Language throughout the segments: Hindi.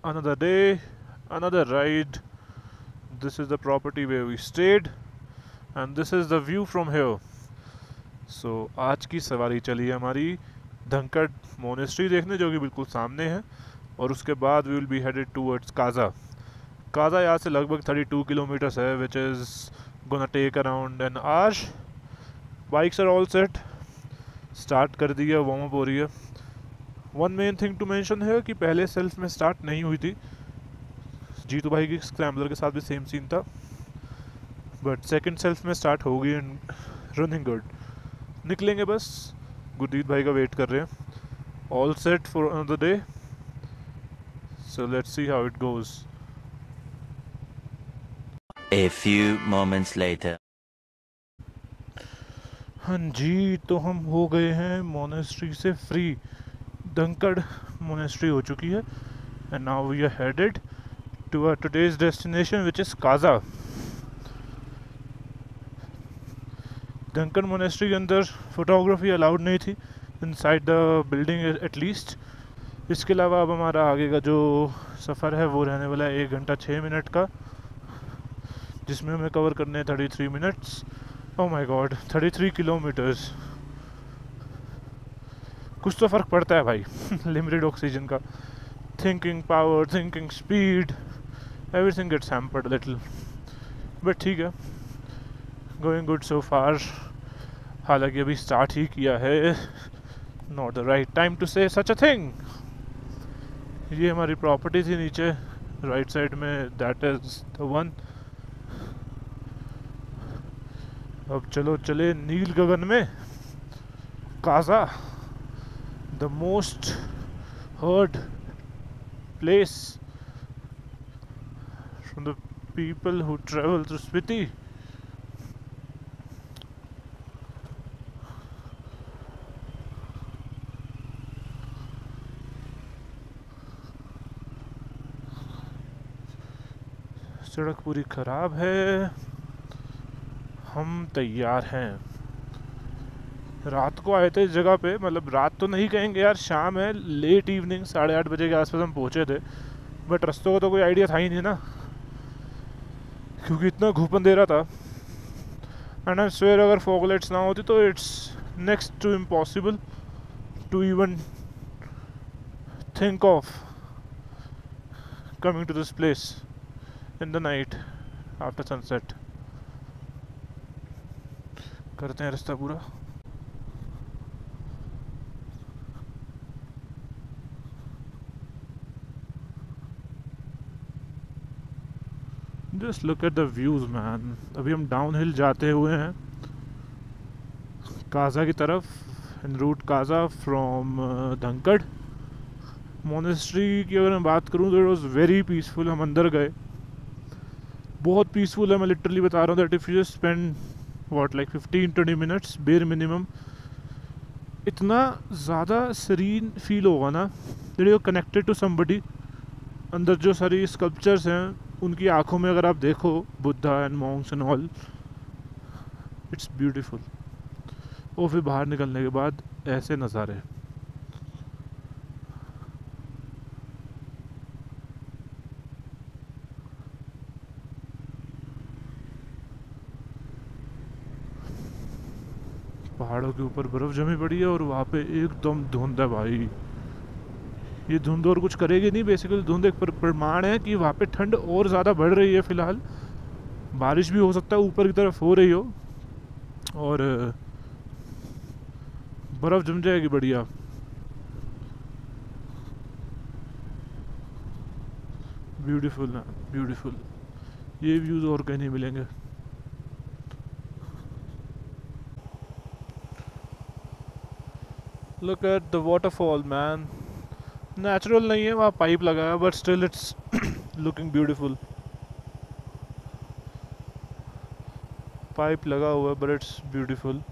Another day, another ride. This is the property where we stayed, and this is the view from here. So आज की सवारी चली है हमारी धनकड़ मोनेस्ट्री देखने, जो कि बिल्कुल सामने है, और उसके बाद we will be headed towards Kaza. Kaza यहाँ से लगभग 32 किलोमीटर्स है, which is gonna take around an hour. Bikes are all set, start कर दी है, वार्म अप हो रही है। One main thing to mention है कि पहले सेल्फ में स्टार्ट नहीं हुई थी, जीतू भाई की स्क्रैम्बलर के साथ भी सेम सीन था, बट सेकंड सेल्फ में स्टार्ट हो गई एंड रनिंग गुड। निकलेंगे बस, गुरदीप भाई का वेट कर रहे हैं। All set for another day, so let's see how it goes. A few moments later. हाँ जी, तो हम हो गए हैं मोनेस्ट्री से फ्री। धनकड़ मोनेस्ट्री हो चुकी है, and now we are headed to our today's destination which is Kaza. Dhankar monastery के अंदर फोटोग्राफी अलाउड नहीं थी, इनसाइड द बिल्डिंग एटलीस्ट। इसके अलावा अब हमारा आगे का जो सफ़र है वो रहने वाला है 1 घंटा 6 मिनट का, जिसमें हमें कवर करने हैं 33 minutes. Oh my god, 33 kilometres. कुछ तो फ़र्क पड़ता है भाई लिमिटेड ऑक्सीजन का। Thinking power, thinking speed, everything gets hampered little, but ठीक है, गोइंग गुड सो फार। हालांकि अभी स्टार्ट ही किया है, not the right time to say such a thing. ये हमारी प्रॉपर्टी थी नीचे राइट साइड में, दैट इज द वन। अब चलो चले नील गगन में। Kaza, the most heard place from the people who travel through Spiti. सड़क पूरी खराब है, हम तैयार हैं। रात को आए थे इस जगह पे, मतलब रात तो नहीं कहेंगे यार, शाम है, लेट इवनिंग, 8:30 बजे के आसपास हम पहुंचे थे, बट रास्तों का तो कोई आइडिया था ही नहीं ना, क्योंकि इतना घूप अंधेरा था। एंड आई स्वेयर अगर फॉग लाइट्स ना होती तो it's next to impossible to even think of coming to this place in the night after sunset. करते हैं रास्ता पूरा। Just look at the views man. अभी हम डाउन हिल जाते हुए हैं काजा की तरफ, in route Kaza from Dhankar monastery की। अगर मैं बात करूँ तो इट वॉज वेरी पीसफुल। हम अंदर गए, बहुत पीसफुल है, मैं लिटरली बता रहा हूँ that if you just spend what like 15-20 minutes bare minimum, इतना ज़्यादा सीरीन फील होगा ना, that you are connected to somebody. अंदर जो सारी स्कल्पचर्स हैं उनकी आंखों में अगर आप देखो, Buddha and Monks and all, it's beautiful. और फिर बाहर निकलने के बाद ऐसे नज़ारे। पहाड़ों के ऊपर बर्फ़ जमी पड़ी है और वहाँ पे एकदम धुंध है भाई। ये धुंध और कुछ करेगी नहीं, बेसिकली धुंध एक प्रमाण है कि वहाँ पे ठंड और ज़्यादा बढ़ रही है फ़िलहाल। बारिश भी हो सकता है ऊपर की तरफ हो रही हो, और बर्फ़ जम जाएगी बढ़िया। ब्यूटीफुल ना, ब्यूटीफुल। ये व्यूज़ और कहीं नहीं मिलेंगे। Look at the waterfall man. Natural नहीं है, वहाँ पाइप लगा है, but still it's looking beautiful. Pipe लगा हुआ है बट इट्स ब्यूटीफुल।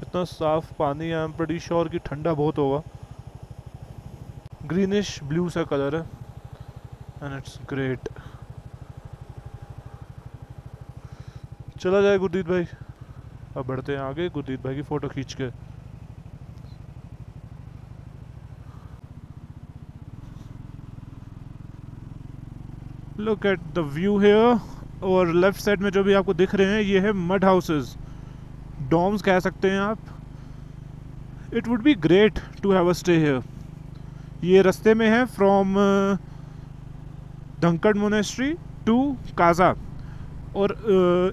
इतना साफ पानी है, आई एम प्रीटी श्योर कि ठंडा बहुत होगा। ग्रीनिश ब्लू सा कलर है एंड इट्स ग्रेट। चला जाए गुरदीप भाई, अब बढ़ते हैं आगे गुरदीप भाई की फ़ोटो खींच के। Look at the view here. और लेफ्ट साइड में जो भी आपको दिख रहे हैं ये है मड हाउसेस, डॉम्स कह सकते हैं आप। It would be great to have a stay here. ये रास्ते में है from Dhankar monastery to Kaza. और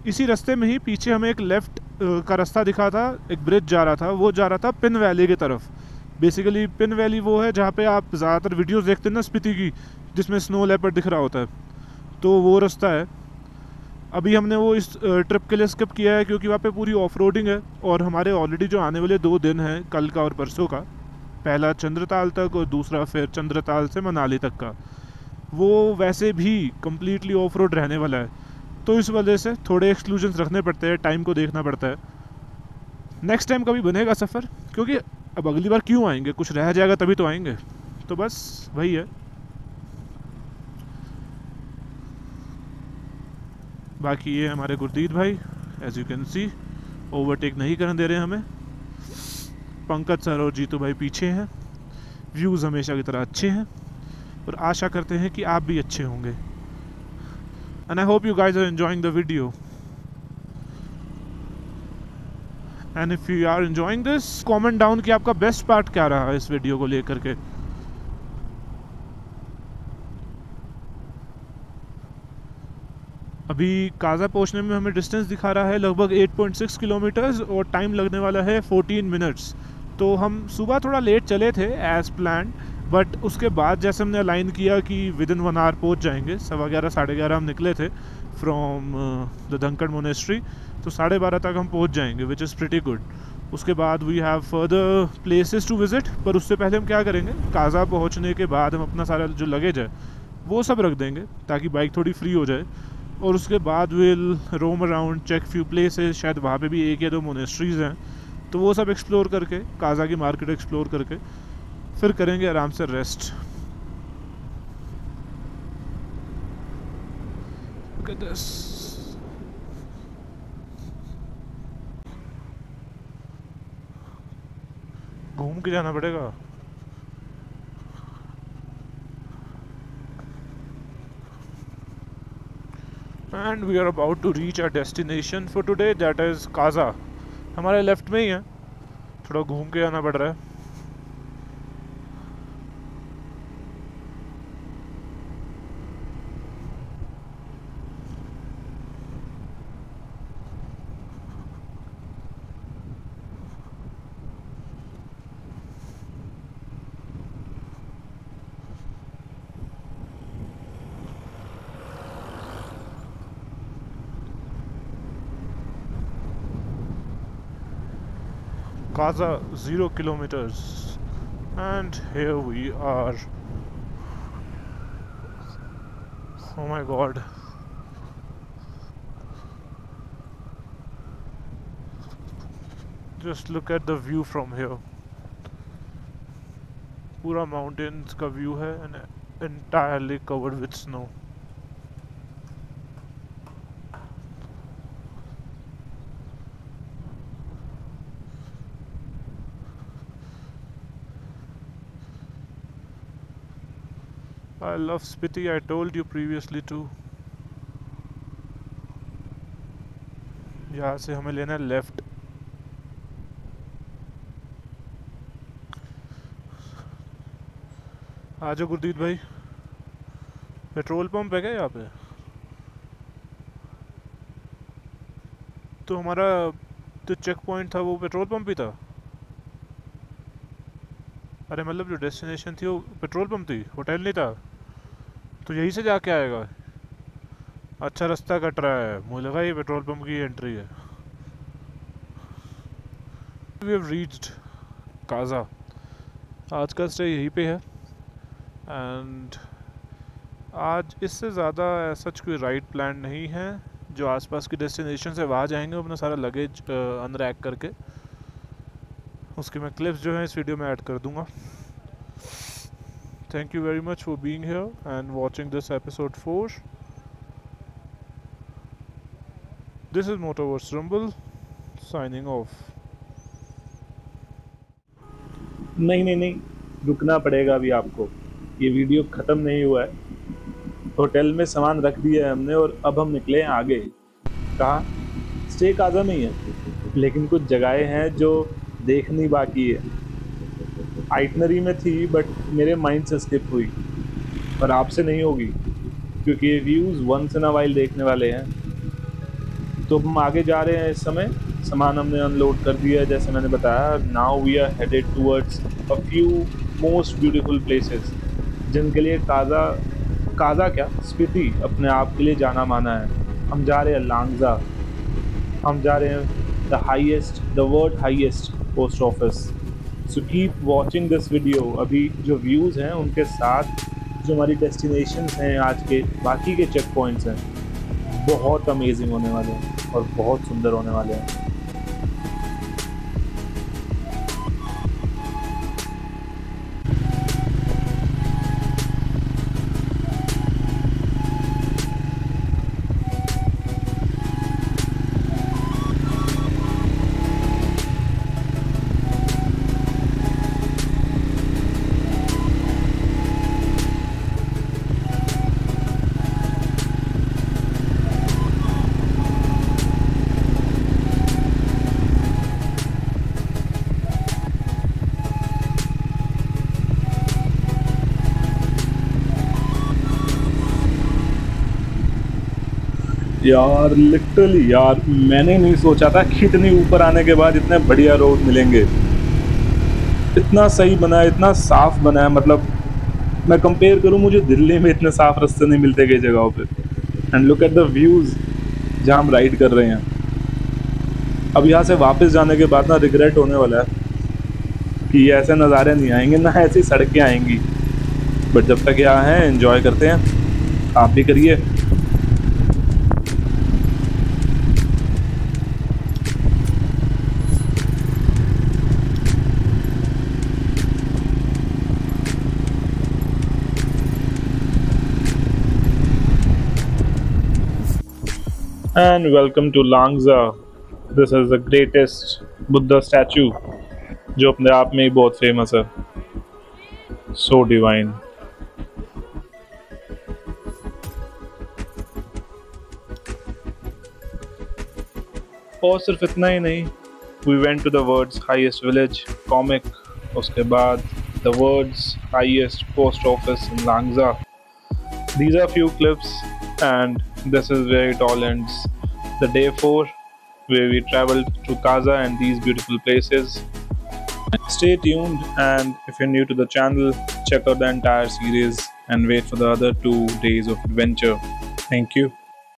इसी रास्ते में ही पीछे हमें एक लेफ़्ट का रास्ता दिखा था, एक ब्रिज जा रहा था, वो जा रहा था पिन वैली की तरफ। बेसिकली पिन वैली वो है जहाँ पे आप ज़्यादातर वीडियोस देखते हैं ना स्पीति की, जिसमें स्नो लेपर्ड दिख रहा होता है, तो वो रास्ता है। अभी हमने वो इस ट्रिप के लिए स्किप किया है क्योंकि वहाँ पे पूरी ऑफ रोडिंग है और हमारे ऑलरेडी जो आने वाले 2 दिन हैं, कल का और परसों का, पहला चंद्रताल तक और दूसरा फिर चंद्रताल से मनाली तक का, वो वैसे भी कम्प्लीटली ऑफ रोड रहने वाला है। तो इस वजह से थोड़े एक्सक्लूजन्स रखने पड़ते हैं, टाइम को देखना पड़ता है। नेक्स्ट टाइम कभी बनेगा सफ़र, क्योंकि अब अगली बार क्यों आएंगे, कुछ रह जाएगा तभी तो आएंगे। तो बस वही है। बाकी ये हमारे गुरदीद भाई, as you can see, overtake नहीं करने दे रहे हमें। पंकज सर और जीतू भाई पीछे हैं। व्यूज़ हमेशा की तरह अच्छे हैं और आशा करते हैं कि आप भी अच्छे होंगे। And I hope you guys are enjoying the video. And if you are enjoying this, comment down कि आपका बेस्ट पार्ट क्या रहा इस वीडियो को लेकर के। अभी काजा पहुंचने में हमें डिस्टेंस दिखा रहा है लगभग 8.6 किलोमीटर्स और टाइम लगने वाला है 14 मिनट्स। तो हम सुबह थोड़ा लेट चले थे एज प्लान, बट उसके बाद जैसे हमने अलाइन किया कि विद इन 1 आवर पहुँच जाएंगे, 11:15 11:30 हम निकले थे फ्रॉम द धंकड़ मोनेस्ट्री, तो 12:30 तक हम पहुँच जाएंगे, विच इज़ प्रिटी गुड। उसके बाद we have further places to visit, पर उससे पहले हम क्या करेंगे, काजा पहुँचने के बाद हम अपना सारा जो लगेज है वो सब रख देंगे ताकि बाइक थोड़ी फ्री हो जाए। और उसके बाद will roam around, check few places, शायद वहाँ पे भी 1 या 2 मोनेस्ट्रीज़ हैं, तो वो सब एक्सप्लोर करके, काजा की मार्केट एक्सप्लोर करके फिर करेंगे आराम से रेस्ट। Look at this. घूम के जाना पड़ेगा। And we are about to reach our destination for today, that is Kaza. हमारे लेफ्ट में ही है, थोड़ा घूम के आना पड़ रहा है। Kaza 0 kilometers, and here we are. Oh my god, just look at the view from here. पूरा माउंटेन्स का व्यू है and entirely covered with snow. I love Spiti, I told you previously too. यहाँ से हमें लेना है लेफ्ट। आ जाओ गुरदीद भाई। पेट्रोल पंप है क्या यहाँ पे? तो हमारा जो चेक पॉइंट था वो पेट्रोल पंप ही था। अरे मतलब जो डेस्टिनेशन थी वो पेट्रोल पंप थी, होटल नहीं था। तो यहीं से जाके आएगा। अच्छा रास्ता कट रहा है, मुझे लगा ये पेट्रोल पंप की एंट्री है। We have reached Kaza. आज का स्टे यहीं पे है एंड आज इससे ज़्यादा ऐसा कोई राइड प्लान नहीं है। जो आसपास की डेस्टिनेशन है वहाँ जाएंगे अपना सारा लगेज अनरैक करके। उसके मैं क्लिप्स जो हैं इस वीडियो में ऐड कर दूंगा। Thank you very much for being here and watching this episode 4. This is Motorverse Rumble signing off. नहीं, रुकना पड़ेगा अभी आपको, ये वीडियो ख़त्म नहीं हुआ है। होटल में सामान रख दिया है हमने और अब हम निकले हैं आगे। कहाँ? स्टे काजा में ही है, लेकिन कुछ जगहें हैं जो देखनी बाकी है। आइटनरी में थी बट मेरे माइंड से स्किप हुई, पर आपसे नहीं होगी क्योंकि ये views once in a while देखने वाले हैं। तो हम आगे जा रहे हैं इस समय। सामान हमने अनलोड कर दिया है जैसे मैंने बताया। Now we are headed towards a few most beautiful places जिनके लिए काजा क्या, स्पीति अपने आप के लिए जाना माना है। हम जा रहे हैं लांगजा, हम जा रहे हैं the world highest post office. So keep watching this video. अभी जो व्यूज़ हैं उनके साथ जो हमारी डेस्टिनेशंस हैं, आज के बाकी के चेक पॉइंट्स हैं, बहुत अमेजिंग होने वाले हैं और बहुत सुंदर होने वाले हैं। यार लिटरली यार, मैंने नहीं सोचा था कि इतनी ऊपर आने के बाद इतने बढ़िया रोड मिलेंगे। इतना सही बना है, इतना साफ बना है। मतलब मैं कंपेयर करूं, मुझे दिल्ली में इतने साफ रास्ते नहीं मिलते कई जगहों पे। And look at the views जहाँ हम राइड कर रहे हैं। अब यहाँ से वापस जाने के बाद ना रिग्रेट होने वाला है कि ऐसे नज़ारे नहीं आएंगे, ना ऐसी सड़कें आएंगी। बट जब तक यहाँ हैं एंजॉय करते हैं, आप भी करिए। And welcome to Langza. This is the greatest Buddha statue जो अपने आप में ही बहुत फेमस है। So divine. और सिर्फ इतना ही नहीं, we went to the world's highest village, Comic, उसके बाद the world's highest post office in Langza. These are few clips and this is where it all ends. The day 4 where we traveled to Kaza and these beautiful places. Stay tuned, and if you're new to the channel, check out the entire series and wait for the other 2 days of adventure. Thank you.